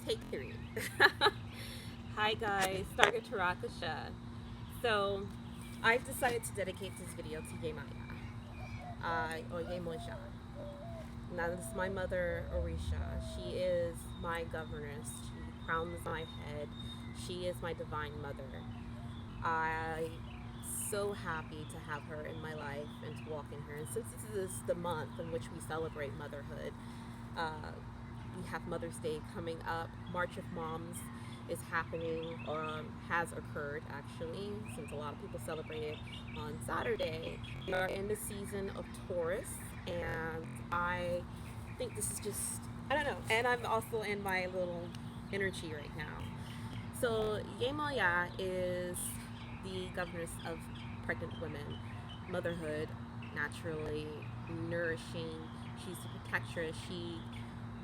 Take 3. Hi guys, Starga Tarakasha. So, I've decided to dedicate this video to Yemaya, or Yemoja. Now, this is my mother, Orisa. She is my governess. She crowns my head. She is my divine mother. I'm so happy to have her in my life and to walk in her. And since this is the month in which we celebrate motherhood, uh, we have Mother's Day coming up. March of Moms is happening, or has occurred actually, since a lot of people celebrate it on Saturday. We are in the season of Taurus, and I think this is just, I don't know. And I'm also in my little energy right now. So, Yemoja is the governess of pregnant women, motherhood, naturally, nourishing. She's the protectress. She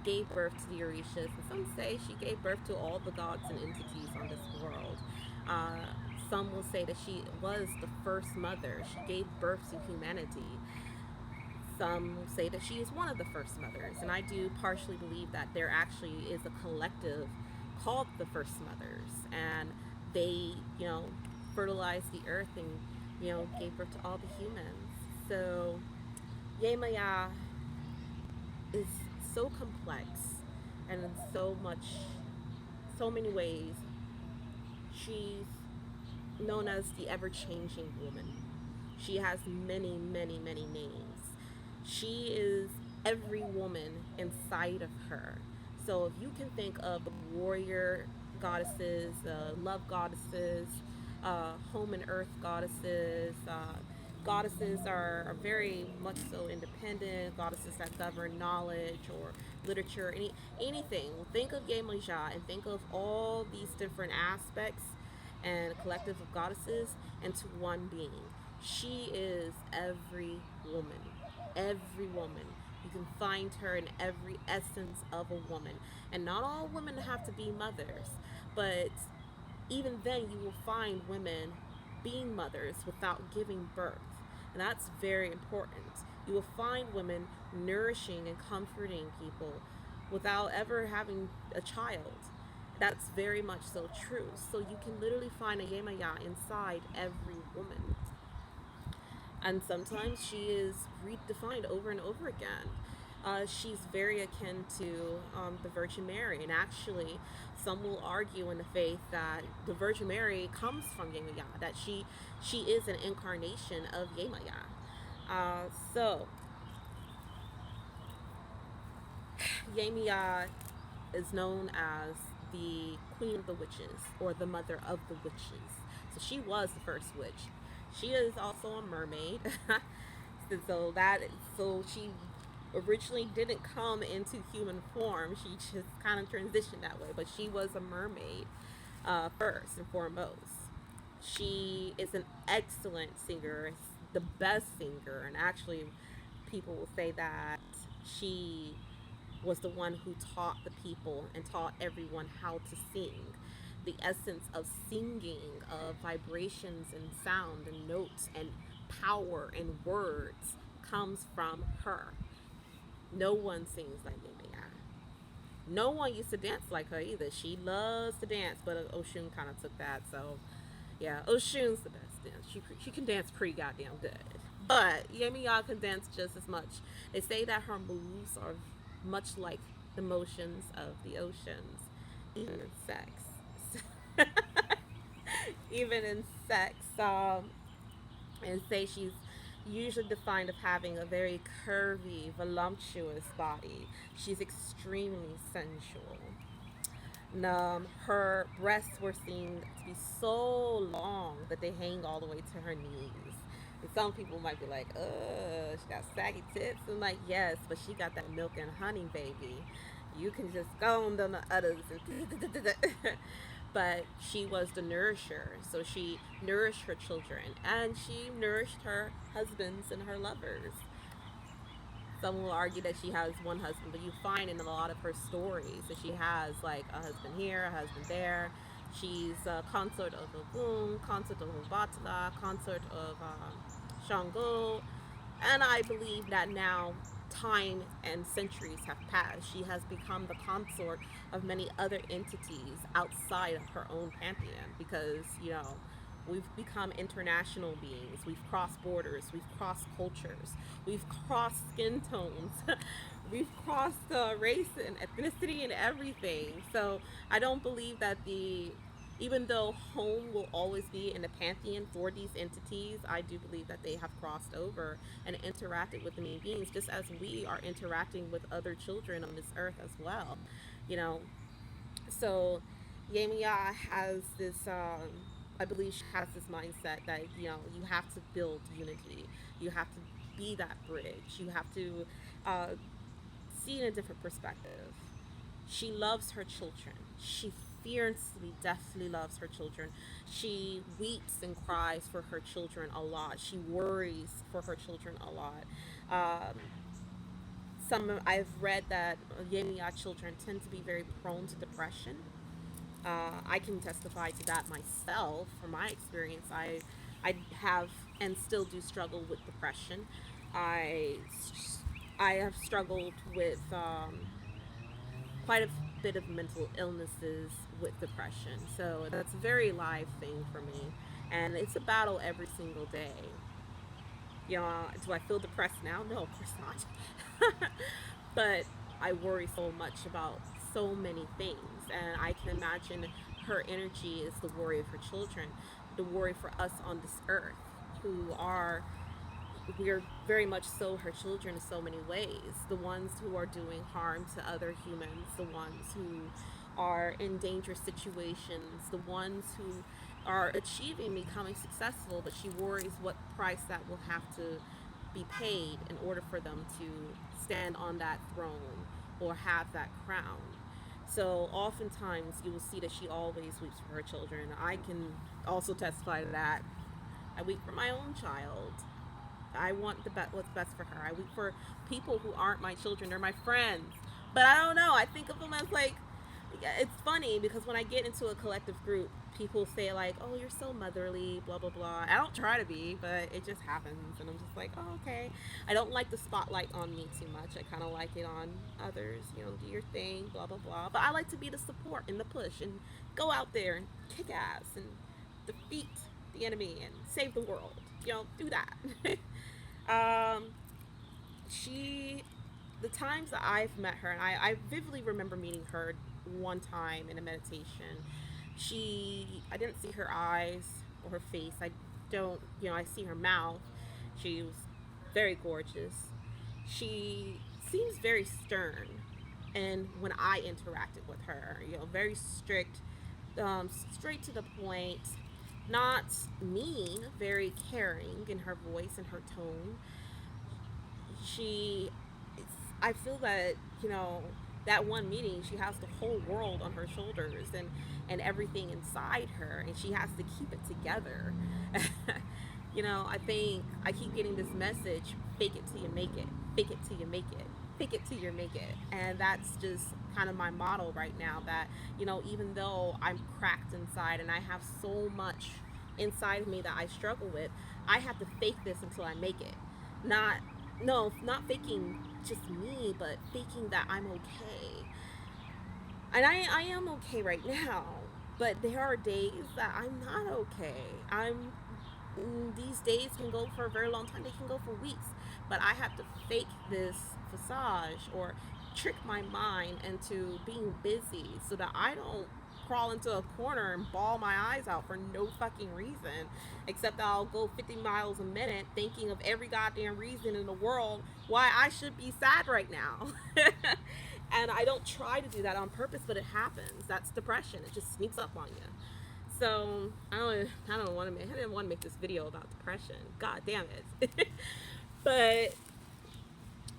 gave birth to the Orishas, and some say she gave birth to all the gods and entities on this world. Uh, some will say that she was the first mother. She gave birth to humanity. Some say that she is one of the first mothers, and I do partially believe that there actually is a collective called the first mothers, and they, fertilized the earth and, gave birth to all the humans. So, Yemaya is so complex, and in so many ways, she's known as the ever-changing woman. She has many, many, many names. She is every woman inside of her. So if you can think of the warrior goddesses, love goddesses, home and earth goddesses, goddesses are very much so independent, goddesses that govern knowledge or literature, anything. Think of Yemoja and think of all these different aspects and a collective of goddesses into one being. She is every woman. Every woman. You can find her in every essence of a woman. And not all women have to be mothers, but even then, you will find women being mothers without giving birth. And that's very important. You will find women nourishing and comforting people without ever having a child. That's very much so true. So you can literally find a Yemaya inside every woman. And sometimes she is redefined over and over again. She's very akin to the Virgin Mary, and actually, some will argue in the faith that the Virgin Mary comes from Yemaya, that she is an incarnation of Yemaya. So, Yemaya is known as the Queen of the Witches, or the Mother of the Witches. So she was the first witch. She is also a mermaid. so that so she originally didn't come into human form. She just kind of transitioned that way, but she was a mermaid first and foremost. She is an excellent singer, the best singer, and actually, people will say that she was the one who taught the people and taught everyone how to sing. The essence of singing, of vibrations and sound and notes and power and words, comes from her. No one sings like Yemaya. No one used to dance like her either. She loves to dance, but Oshun kind of took that. So, yeah, Oshun's the best dance. She can dance pretty goddamn good. But Yemaya can dance just as much. They say that her moves are much like the motions of the oceans, even in sex. Even in sex. And say she's usually defined of having a very curvy, voluptuous body. She's extremely sensual. Her breasts were seen to be so long that they hang all the way to her knees. And some people might be like, she got saggy tits. I'm like, yes, but she got that milk and honey, baby. You can just go on the others. But she was the nourisher. So she nourished her children, and she nourished her husbands and her lovers. Some will argue that she has one husband, but you find in a lot of her stories that she has like a husband here, a husband there. She's a consort of Ogun, consort of Obatala, consort of Shango, and I believe that now time and centuries have passed, she has become the consort of many other entities outside of her own pantheon because, we've become international beings. We've crossed borders, we've crossed cultures, we've crossed skin tones, we've crossed race and ethnicity and everything. So I don't believe that even though home will always be in the pantheon for these entities, I do believe that they have crossed over and interacted with the main beings, just as we are interacting with other children on this earth as well. You know, so Yemaya has this, I believe she has this mindset that, you have to build unity. You have to be that bridge. You have to uh, see in a different perspective. She loves her children. She fiercely, deathly loves her children. She weeps and cries for her children a lot. She worries for her children a lot. Um, I've read that Yemaya children tend to be very prone to depression. I can testify to that myself from my experience. I have and still do struggle with depression. I I have struggled with quite a bit of mental illnesses with depression. So that's a very live thing for me, and it's a battle every single day. Do I feel depressed now? No, of course not. But I worry so much about so many things, and I can imagine her energy is the worry of her children, the worry for us on this earth, who are we're very much so her children in so many ways. The ones who are doing harm to other humans, the ones who are in dangerous situations, the ones who are achieving becoming successful, but she worries what price that will have to be paid in order for them to stand on that throne or have that crown. So oftentimes you will see that she always weeps for her children. I can also testify to that. I weep for my own child. I want what's best for her. I weep for people who aren't my children. They're my friends. But I don't know. I think of them as like, it's funny because when I get into a collective group, people say like, "Oh, you're so motherly," blah blah blah. I don't try to be, but it just happens, and I'm just like, "Oh, okay." I don't like the spotlight on me too much. I kind of like it on others. Do your thing, blah blah blah. But I like to be the support and the push and go out there and kick ass and defeat the enemy and save the world. Do that. um, she the times that I've met her, and I vividly remember meeting her one time in a meditation. I didn't see her eyes or her face. I don't, I see her mouth. She was very gorgeous. She seems very stern. And when I interacted with her, very strict, straight to the point, not mean, very caring in her voice and her tone. she I feel that, that one meeting, she has the whole world on her shoulders and everything inside her, and she has to keep it together. I think I keep getting this message: fake it till you make it, fake it till you make it, fake it till you make it. And that's just kind of my model right now, that, even though I'm cracked inside and I have so much inside of me that I struggle with, I have to fake this until I make it. Not No, not faking just me, but faking that I'm okay. And I am okay right now, but there are days that I'm not okay. These days can go for a very long time. They can go for weeks, but I have to fake this facade or trick my mind into being busy so that I don't crawl into a corner and bawl my eyes out for no fucking reason, except that I'll go 50 miles a minute thinking of every goddamn reason in the world why I should be sad right now. And I don't try to do that on purpose, but it happens. That's depression. It just sneaks up on you. So I didn't want to make this video about depression. God damn it. But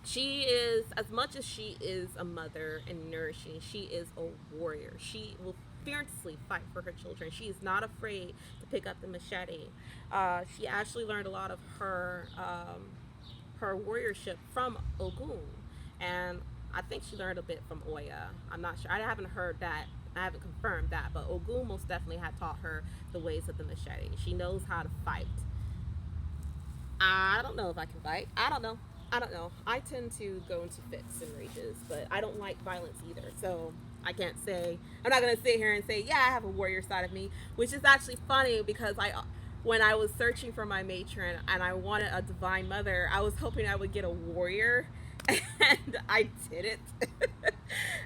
she is, as much as she is a mother and nourishing, she is a warrior. She will fiercely fight for her children. She is not afraid to pick up the machete. She actually learned a lot of her warriorship from Ogun, and I think she learned a bit from Oya. I'm not sure. I haven't heard that. I haven't confirmed that, but Ogun most definitely had taught her the ways of the machete. She knows how to fight. I don't know if I can fight. I don't know. I don't know. I tend to go into fits and rages, but I don't like violence either. So I can't say, I'm not gonna sit here and say, yeah, I have a warrior side of me, which is actually funny because when I was searching for my matron and I wanted a divine mother, I was hoping I would get a warrior, and I didn't.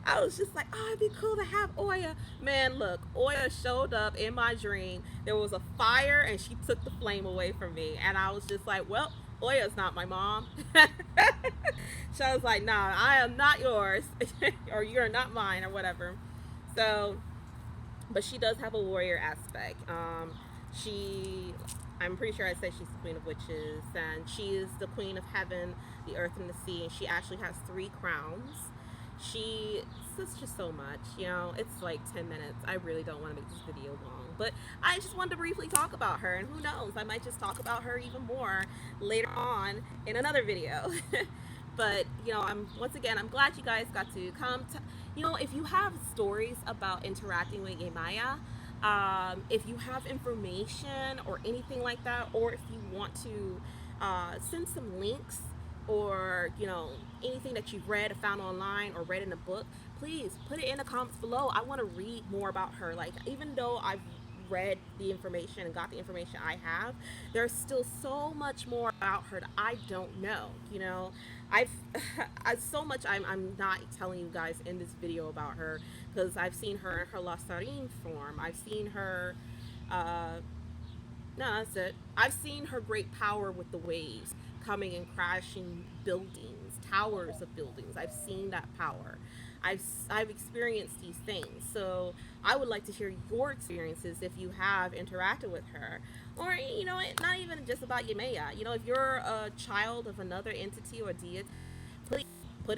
I was just like, oh, it'd be cool to have Oya. Man, look, Oya showed up in my dream. There was a fire, and she took the flame away from me, and I was just like, well, Oya's not my mom. So I was like, nah, I am not yours, or you're not mine, or whatever. So, but she does have a warrior aspect. She, I'm pretty sure I said she's the queen of witches, and she is the queen of heaven, the earth, and the sea. And she actually has 3 crowns. She says just so much, you know. It's like 10 minutes. I really don't want to make this video long, but I just wanted to briefly talk about her, and who knows, I might just talk about her even more later on in another video. But you know, I'm once again, I'm glad you guys got to come. You know, if you have stories about interacting with Yemaya, if you have information or anything like that, or if you want to send some links, or you know, anything that you've read or found online or read in a book, please put it in the comments below. I want to read more about her. Like, even though I've read the information and got the information I have, there's still so much more about her that I don't know. You know, I've so much I'm not telling you guys in this video about her, because I've seen her in her Lasarin form. I've seen her. Uh, no, that's it. I've seen her great power with the waves coming and crashing buildings, towers of buildings. I've seen that power. I've experienced these things. So I would like to hear your experiences if you have interacted with her. Or, you know, not even just about Yemaya. You know, if you're a child of another entity or deity